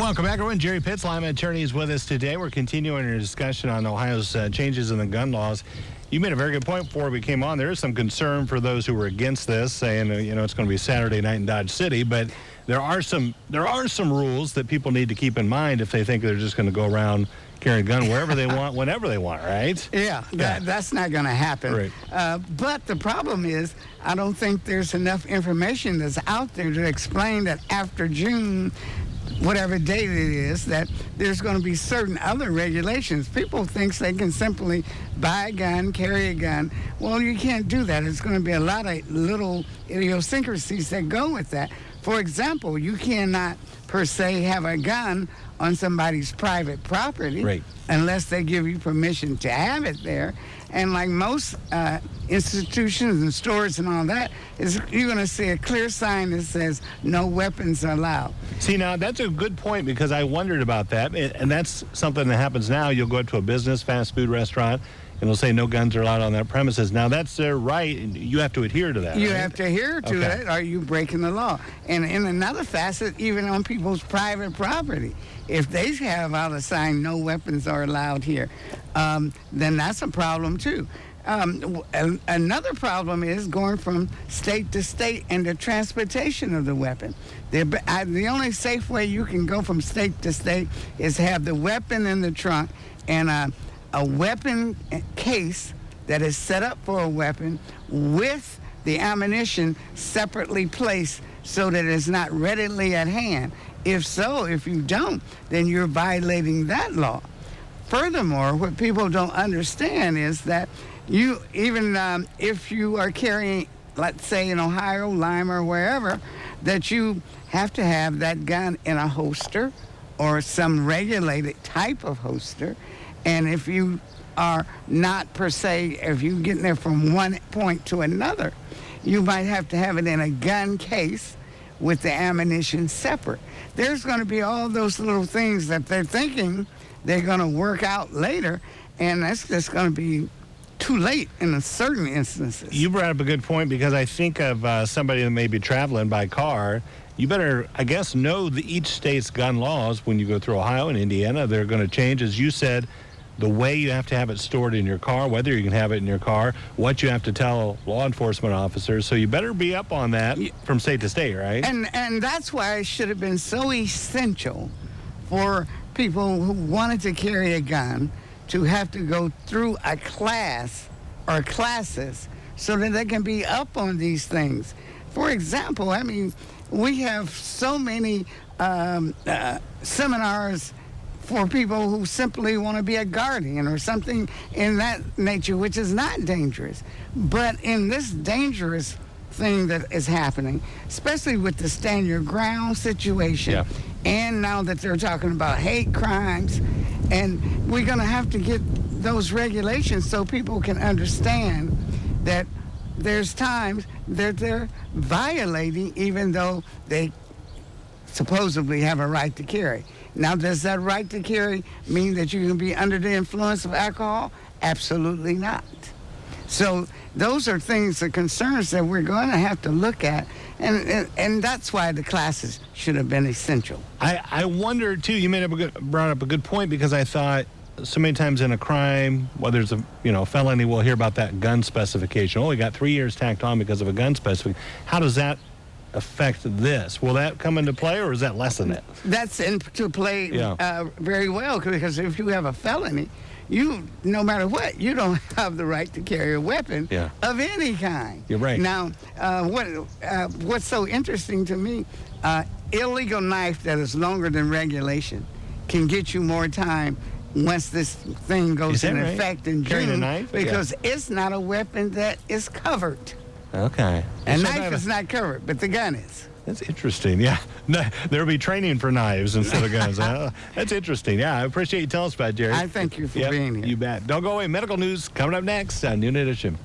Welcome back, everyone. Jerry Pitts, Lima attorney, is with us today. We're continuing our discussion on Ohio's changes in the gun laws. You made a very good point before we came on. There is some concern for those who were against this, saying, it's going to be Saturday night in Dodge City, but there are some rules that people need to keep in mind if they think they're just going to go around carrying a gun wherever they want, whenever they want, right? Yeah, that's not going to happen. Right. But the problem is, I don't think there's enough information that's out there to explain that after June, whatever date it is, that there's going to be certain other regulations. People think they can simply buy a gun, carry a gun. Well, you can't do that. It's going to be a lot of little idiosyncrasies that go with that. For example, you cannot, per se, have a gun on somebody's private property, right, unless they give you permission to have it there. And like most institutions and stores and all that, you're going to see a clear sign that says no weapons are allowed. See, now, that's a good point, because I wondered about that, and that's something that happens now. You'll go to a business, fast food restaurant, and they'll say no guns are allowed on that premises. Now, that's their right, and you have to adhere to that. You right? have to adhere to it, or you breaking the law. And in another facet, even on people's private property, if they have out a sign, no weapons are allowed here, then that's a problem too. Another problem is going from state to state and the transportation of the weapon. The only safe way you can go from state to state is have the weapon in the trunk and a weapon case that is set up for a weapon with the ammunition separately placed so that it's not readily at hand. If you don't, then you're violating that law. Furthermore, what people don't understand is that if you are carrying, let's say in Ohio, Lima, or wherever, that you have to have that gun in a holster or some regulated type of holster. And if you are not per se, if you're getting there from one point to another, you might have to have it in a gun case with the ammunition separate. There's going to be all those little things that they're thinking they're going to work out later, and that's just going to be too late in certain instances. You brought up a good point, because I think of somebody that may be traveling by car. You better, I guess, know each state's gun laws when you go through Ohio and Indiana. They're going to change, as you said, the way you have to have it stored in your car, whether you can have it in your car, what you have to tell law enforcement officers. So you better be up on that from state to state, right? And that's why it should have been so essential for people who wanted to carry a gun to have to go through a class or classes so that they can be up on these things. For example, we have so many seminars for people who simply want to be a guardian or something in that nature, which is not dangerous. But in this dangerous thing that is happening, especially with the stand your ground situation, and now that they're talking about hate crimes, and we're going to have to get those regulations so people can understand that there's times that they're violating even though they supposedly have a right to carry. Now, does that right to carry mean that you can be under the influence of alcohol? Absolutely not. So those are things, the concerns that we're going to have to look at, and that's why the classes should have been essential. I wonder, too, you brought up a good point, because I thought so many times in a crime, whether it's a felony, we'll hear about that gun specification. Oh, we got 3 years tacked on because of a gun specification. How does that affect this? Will that come into play, or is that less than it? That's into play very well, because if you have a felony, no matter what, you don't have the right to carry a weapon of any kind. You're right. Now, what's so interesting to me, illegal knife that is longer than regulation can get you more time once this thing goes in effect in June, because it's not a weapon that is covered. Okay. A knife is not covered, but the gun is. That's interesting, yeah. There'll be training for knives instead of guns. That's interesting. Yeah, I appreciate you telling us about it, Jerry. I thank you for being here. You bet. Don't go away. Medical news coming up next on Noon Edition.